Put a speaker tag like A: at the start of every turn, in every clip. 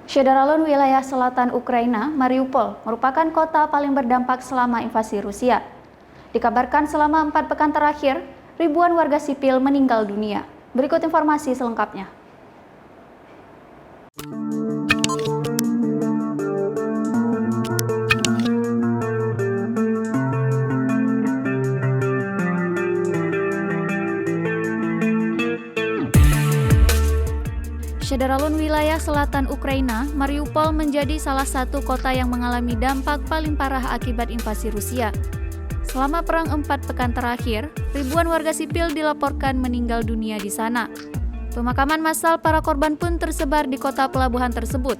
A: Syederalun wilayah selatan Ukraina, Mariupol, merupakan kota paling berdampak selama invasi Rusia. Dikabarkan selama 4 pekan terakhir, ribuan warga sipil meninggal dunia. Berikut informasi selengkapnya. Syederalun wilayah selatan Ukraina, Mariupol menjadi salah satu kota yang mengalami dampak paling parah akibat invasi Rusia. Selama perang 4 pekan terakhir, ribuan warga sipil dilaporkan meninggal dunia di sana. Pemakaman massal para korban pun tersebar di kota pelabuhan tersebut.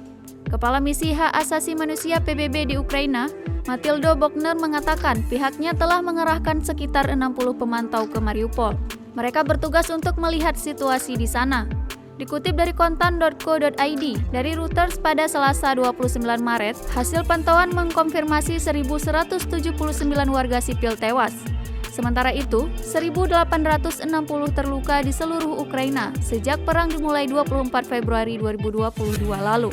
A: Kepala Misi Hak Asasi Manusia PBB di Ukraina, Matildo Bogner mengatakan pihaknya telah mengerahkan sekitar 60 pemantau ke Mariupol. Mereka bertugas untuk melihat situasi di sana. Dikutip dari kontan.co.id, dari Reuters pada Selasa 29 Maret, hasil pantauan mengkonfirmasi 1.179 warga sipil tewas. Sementara itu, 1.860 terluka di seluruh Ukraina sejak perang dimulai 24 Februari 2022 lalu.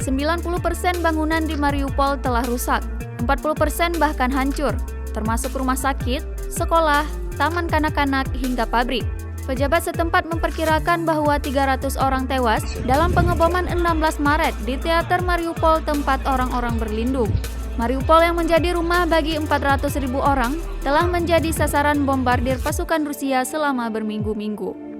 A: 90% bangunan di Mariupol telah rusak, 40% bahkan hancur, termasuk rumah sakit, sekolah, taman kanak-kanak, hingga pabrik. Pejabat setempat memperkirakan bahwa 300 orang tewas dalam pengeboman 16 Maret di teater Mariupol tempat orang-orang berlindung. Mariupol yang menjadi rumah bagi 400.000 orang telah menjadi sasaran bombardir pasukan Rusia selama berminggu-minggu.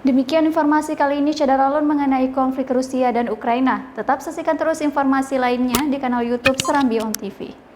A: Demikian informasi kali ini Syederalun mengenai konflik Rusia dan Ukraina. Tetap saksikan terus informasi lainnya di kanal YouTube Serambi On TV.